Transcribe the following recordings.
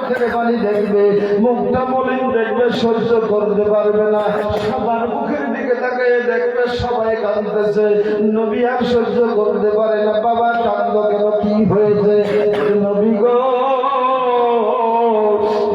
চোখের পানি দেখবে, মুখটা মলিন দেখবে, সহ্য করতে পারবে না। সবার মুখের দিকে তাকিয়ে দেখবে সবাই কাঁদতেছে, নবী আর সহ্য করতে পারে না। বাবা কান্দ কেন, কি হয়েছে? নবী গো,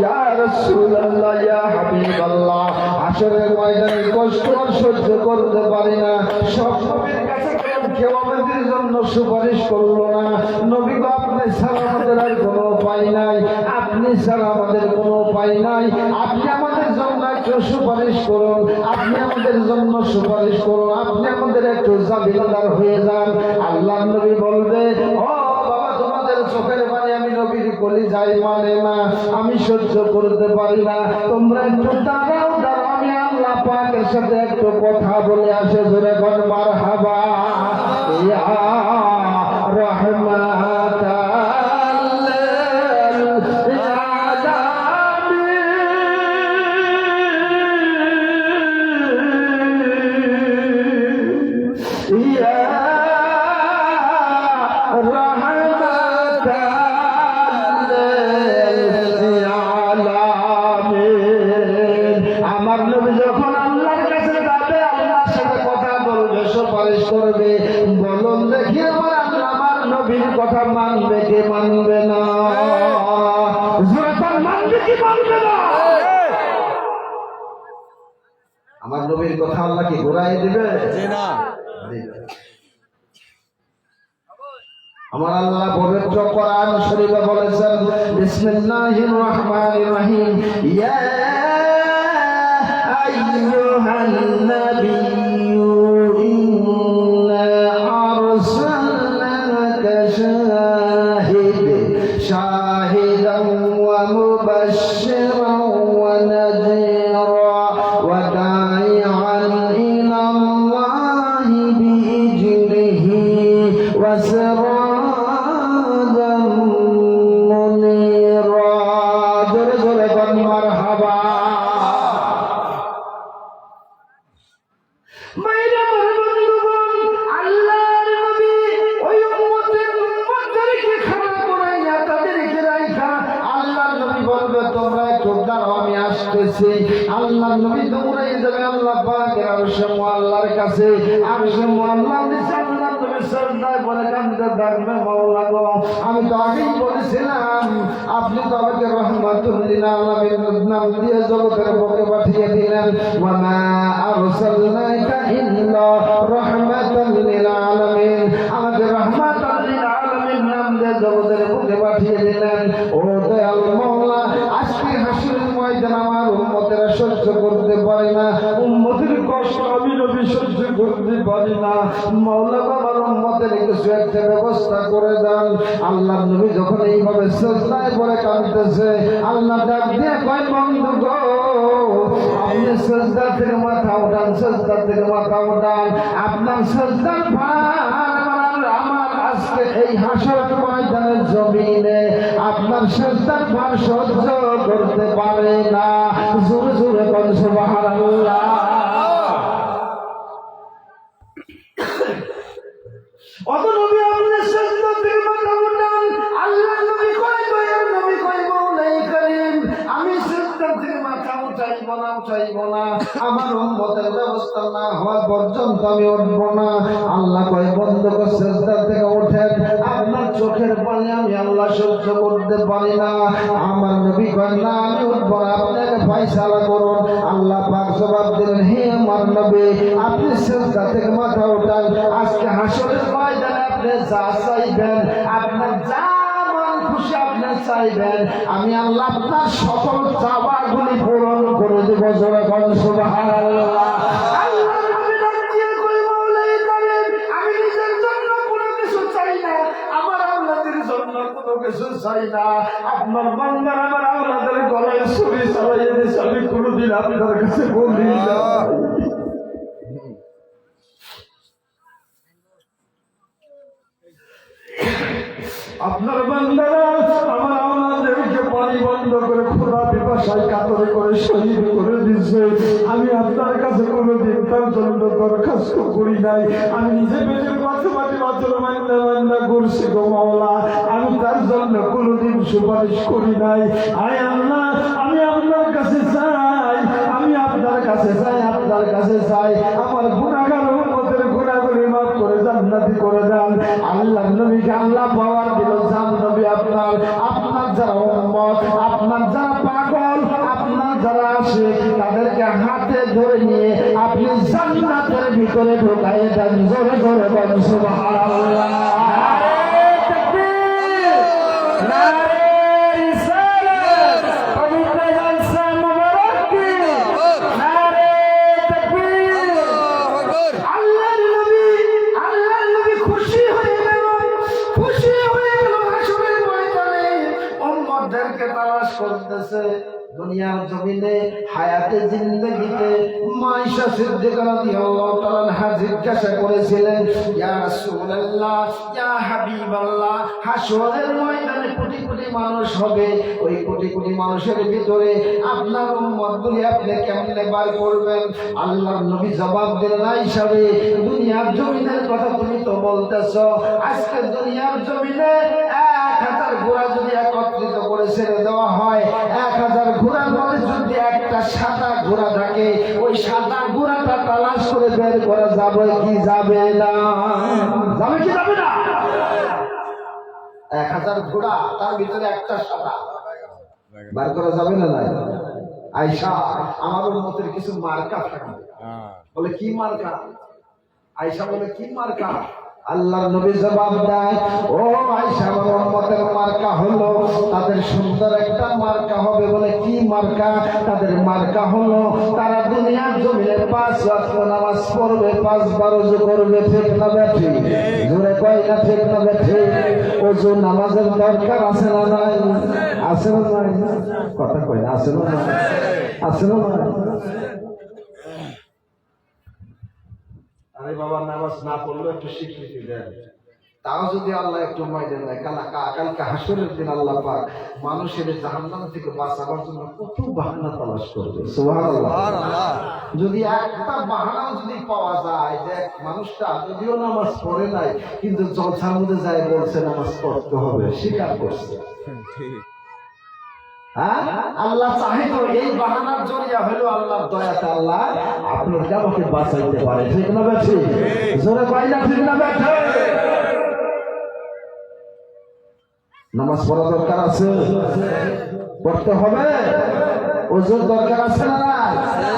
ইয়া রাসূলুল্লাহ, ইয়া হাবিবাল্লাহ, হাসরের ময়দানে কষ্ট আর সহ্য করতে পারি না। সব নবীর কাছে কেউ আমাদের জন্য সুপারিশ করলো না। নবী গো, আপনি ছাড়া আমাদের আর কোনো উপায় নাই, আপনি ছাড়া আমাদের কোনো উপায় নাই, আপনি আমাদের জন্য একটু সুপারিশ করুন, আপনি আমাদের জন্য সুপারিশ করুন, আপনি আমাদের একটু জামিনদার হয়ে যান। আল্লাহ নবী বলবে, ও বাবা, তোমাদের চোখের পানি আমি নবীর কলিজায় মানে না, আমি সহ্য করতে পারি না, তোমরা একটু দাঁড়াও, দাঁড়াও, আমি আল্লাহ পাকের সাথে একটু কথা বলে আসে। ধরে কোন মারহাবা ইয়া রাহমাতাল করবে, বলুন দেখি আমার আল্লাহ আমার নবীর কথা মানবে কে মানবে না? মানবে কি মানবে না? আমার নবীর কথা আল্লাহ কি ঘুরাই দিবে? আমার আল্লাহ পবিত্র কোরআন শরীফে বলেছেন, বিসমিল্লাহির রহমানির রহিম, ইয়া আইয়ুহান নাবিয়্যু شاهدا ومبشرا ونذيرا وداعيا إلى الله بإذنه وسراجا منيرا. জোরে জোরে বল মারহাবা। আল্লাহ নবী দৌড়াই যাবে আল্লাহ পাকের আরশে মুআল্লার কাছে। আরশে মুআল্লার নিচে আল্লাহ নবী সিজদায় পড়ে কাঁদতে থাকবে, মাওলা গো, আমি তো আগেই বলেছিলাম আপনি তো আমাকে রহমাতুল লিল আলামিন নাম দিয়ে জগতের বুকে পাঠিয়ে দিলেন। ওয়া মা আরসালনাকা ইল্লা রাহমাতাল লিল আলামিন, আমাকে রহমাতুল লিল আলামিন নাম দিয়ে জগতের বুকে পাঠিয়ে দিলেন। ও দয়াল মাওলা, আজকে হাসরের ময়দানে আমার উম্মতেরা সহ্য করতে পারে না, উম্মতের কষ্ট আমি নবী সহ্য করতে পারি না। মাওলা আমার উম্মতের কিছু একটা ব্যবস্থা করে দেন। আল্লাহ নবী যখন এইভাবে সিজদায় পড়ে কাঁদতেছে, আল্লাহ ডাক দিয়ে কয়, বন্ধু গো, আপনি সিজদা থেকে মাথা উঠান, সিজদা থেকে মাথা উঠান, আপনার সিজদার ভার আমার আজকে এই হাসরের ময়দানের জমিনে আপনার সিজদার ভার সহ্য করতে পারে না। জোরে জোরে বলেন সুবহানাল্লাহ। অত নবী আপনি সিজদা থেকে মাথা উঠান। আল্লাহ নবী কয়, দয়ার নবী কয়, মওলাই করিম, আমি সিজদা থেকে মাথা উঠাইব না, আমার উম্মতের ব্যবস্থা না হওয়া পর্যন্ত আমি উঠব না। আল্লাহ কয়, বন্ধ করে সিজদা থেকে ওঠেন, আপনার চোখের পানি আমি আল্লাহ সহ্য করতে পারি না। আমার নবী কয়, না আমি উঠব না, আপনাকে ফয়সালা করুন। আল্লাহ পাক জবাব দিলেন, হে আমার নবী, আপনি সিজদা থেকে মাথা উঠান, আজকে হাসরের ময়দানে আপনি যা চাইবেন, আপনার যা মন খুশি আপনি চাইবেন, আমি আল্লাহ আপনার সকল চাওয়াগুলি পূরণ করে দেব। জোরে বলেন সুবহানাল্লাহ। আমি নিজের জন্য কোনো কিছু চাই না, আমার আওলাদের জন্য কোনো কিছু চাই না। আপনার বান্দার আমার আওলাদের গলায় ছুরি চালাইয়ে দিয়েছে, আমি কোনোদিন আপনার কাছে বলি না। আপনার বান্দারা আমার আওলাদেরকে পানি বন্ধ করে খোদা পিপাসায় কাতরে করে শহীদ করে দিচ্ছে। আমি আপনার কাছে কোনোদিন তার জন্য দরখাস্ত করি নাই, আমি নিজে পেটের মাঝে তোর মান্দা মান্দা করছি গো মাওলা, আমি তার জন্য কোনোদিন সুপারিশ করি নাই। আয় আল্লাহ, আমি আপনার কাছে চাই, আমি আপনার কাছে চাই, আপনার কাছে চাই, আমার গুনাহগার উম্মতের গুনাহগুলি মাফ করে জান্নাতি করে দেন। আল্লাহ নবীকে আল্লাহ পাওয়ার দিল, জান নবী আপনার, আপনার যারা উম্মত, আপনার যারা পাগল, আপনার যারা আসে, তাদেরকে হাতে ধরে নিয়ে আপনি জান্নাতের ভিতরে ঢোকাই দেন। জোরে জোরে বলেন সুবহানাল্লাহ। দুনিয়ার জমিনে হায়াতে জিন্দেগিতে মায়েশা সিদ্দিকা রাদিয়াল্লাহু তাআলা আনহা জিজ্ঞাসা করেছিলেন, ইয়া রাসূলুল্লাহ, ইয়া হাবিবাল্লাহ, হাসরের ময়দানে কোটি কোটি মানুষ হবে, ওই কোটি কোটি মানুষের ভিতরে আপনার উম্মতগুলি আপনি কেমনে বার করবেন? আল্লাহর নবী জবাব দিলেন, আয়েশা রে, দুনিয়ার জমিনের কথা তুমি তো বলতেছো, আজকে দুনিয়ার জমিনে 1000 ঘোড়া যদি একত্রিত করে ছেড়ে দেওয়া হয়, 1000 ঘোড়ার মধ্যে যদি একটা সাদা ঘোড়া থাকে, ওই সাদা ঘোড়াটা তালাশ করে বের করা যাবে কি যাবে না? যাবে কি যাবে না? 1000 ঘোড়া, তার ভিতরে একটা সাদা, বার করা যাবে না? নাই আয়েশা, আমার উম্মতের কিছু মার্কা থাকে। বলে কি মার্কা? আয়েশা বলে কি মার্কা? আল্লাহর নবী জবাব দেয়, ও আয়েশা, আমার উম্মতের মার্কা হলো, তাদের সুন্দর একটা মার্কা হবে। বলে কি মার্কা? তাদের মার্কা হলো তারা দুনিয়ার জমিনে 5 ওয়াক্ত নামাজ পড়বে, 5 বার ওযু করবে। ঠিক না বেঠি? জোরে কয় না ঠিক না বেঠি? ওযু নামাজের দরকার আছে না নাই? আছে না নাই? কথা কয় না, আছে না নাই? আছে না নাই? আরে বাবা, নামাজ না পড়লে একটু স্বীকৃতি দেন, তাও যদি আল্লাহ একটু মাইনে দেয়। কালকে হাসরের দিন আল্লাহ পাক মানুষের জাহান্নাম থেকে বাঁচাবার জন্য কত বাহানা তালাশ করবে। সুবহানাল্লাহ। যদি একটা বাহানা যদি পাওয়া যায় যে মানুষটা যদিও নামাজ পড়ে নাই, কিন্তু জলসার মধ্যে যায় বলছে নামাজ পড়তে হবে, স্বীকার করছে। আল্লাহ চাহে তো এই বাহানার জরিয়া হলো আল্লাহর দয়াতে আল্লাহ আপনাকে আমাকে বাঁচাইতে পারে। ঠিক না বেঠি? জোরে পাই না? ঠিক না বেঠি? নামাজ পড়া দরকার আছে, পড়তে হবে। ওজোর দরকার আছে না?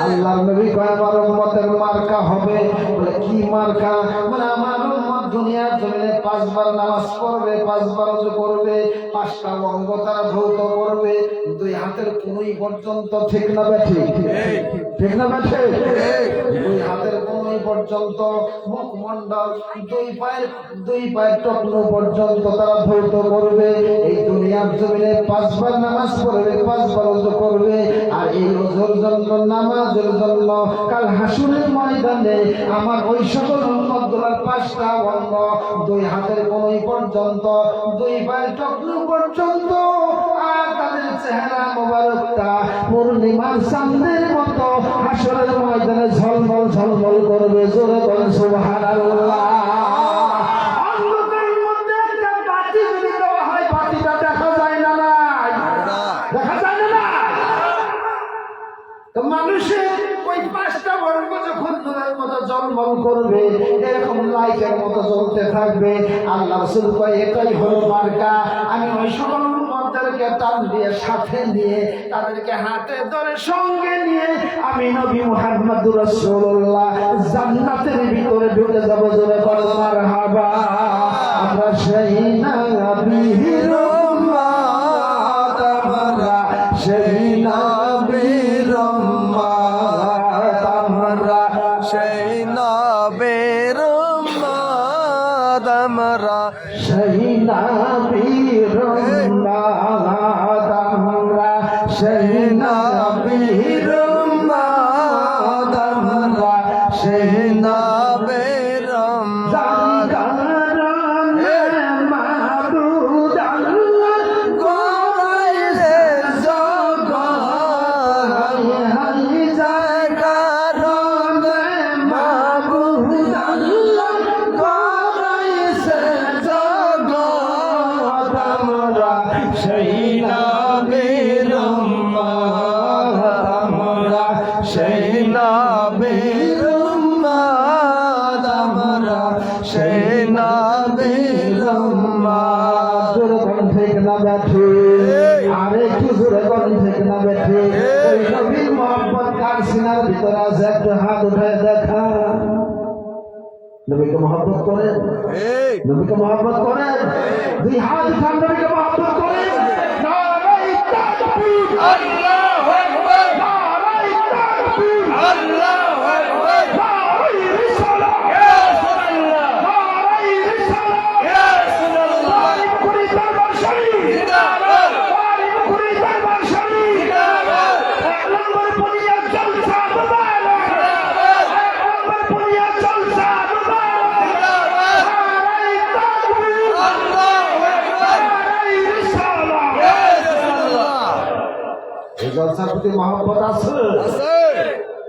আল্লাহর নবী কয় আমার উম্মতের মার্কা হবে। বলে কি মার্কা? বলে আমার উম্মত দুনিয়ার জমিনে 5 বার নামাজ পড়বে, 5 বার ওযু করবে, 5টা অঙ্গ তারা ধৌত করবে, 2 হাতের কনুই পর্যন্ত। ঠিক না বেঠি? ঠিক না বেঠি? 2 হাতের কনুই পর্যন্ত, মুখমণ্ডল, 2 পায়ের টকনো পর্যন্ত তারা ধৌত করবে। এই দুনিয়ার জমিনে 5 বার নামাজ পড়বে, 5 বার ওযু করবে। আর এই ওযুর জন্য, নামাজের জন্য কাল হাসরের ময়দানে আমার ওই সকল উম্মতগুলোর 5টা অঙ্গ, 2 হাতের কনুই পর্যন্ত, 2 পায়ের টকনো পর্যন্ত, আর তাদের চেহারা মোবারকটা পূর্ণিমার চাঁদের মতো হাসরের ময়দানে ঝলমল ঝলমল করবে। জোরে বলেন সুবহানাল্লাহ। অন্ধকারের মধ্যে একটা বাতি যদি দেওয়া হয়, বাতিটা দেখা যায় না? দেখা যায় না? তো মানুষের ওই 5টা বর্গ যখন নূরের মতো জলমল করবে, এরকম লাইটের মতো জ্বলতে থাকবে। আল্লাহ রাসূল কয় এটাই হলো মার্কা। আমি ওই সকল উম্মতদেরকে টান দিয়ে সাথে নিয়ে, তাদেরকে হাতে ধরে সঙ্গে নিয়ে আমি নবী মুহাম্মদুর রাসূলুল্লাহ জান্নাতের ভিতরে ঢুকে যাব। জোরে বলেন মারহাবা। আমরা সেই নবীর উম্মত, আমরা সেই নবীর উম্মত, আমরা সেই নবীর উম্মত, আমরা সেই নবীর উম্মত, আমরা সেই নবীর উম্মত, আমরা সেই নবীর উম্মত। জানকারণে মাবুদ নবীর উম্মত আমরা সেই নবীর উম্মত আমরা সেই নবীর উম্মত জোরে কোন ঠিক না ব্যাঠে আর একটু জোরে কোন ঠিক না ব্যাঠে ওই নবীর মোহাম্মদ কার সিনার ভিতরে আছে একটু হাত উঠায় দেখা নবীকে মহব্বত করেন নবীকে মহব্বত করেন দুই হাত উঠান নবীকে মহব্বত করেন নারায়ে তাকবীর আল্লাহু আকবার নারায়ে তাকবীর আল্লাহু আকবার নারায়ে রিসালাত ইয়া রাসূলুল্লাহ নারায়ে রিসালাত ইয়া রাসূলুল্লাহ বাড়ি দরবার শরীফ জিন্দাবাদ বাড়ি দরবার শরীফ জিন্দাবাদ এক নম্বর পুলিয়া জলসা মুবারক এক নম্বর পুলিয়া জলসা মুবারক জিন্দাবাদ নারায়ে তাকবীর আল্লাহু আকবার নারায়ে রিসালাত ইয়া রাসূলুল্লাহ এই জলসার প্রতি মহব্বত আছে আছে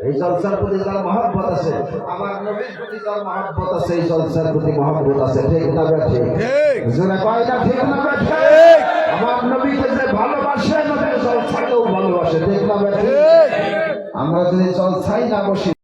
এই জলসার প্রতি যার মহব্বত আছে আমার নবীর প্রতি যার মহব্বত আছে এই জলসার প্রতি মহব্বত আছে ঠিক না বেঠে ঠিক জোরে কয়টা ঠিক না বেঠে ঠিক আমার নবীকে যে ভালোবাসে নবীর জলসাকেও ভালোবাসে ঠিক না বেঠে ঠিক আমরা যদি জলসাই না বসি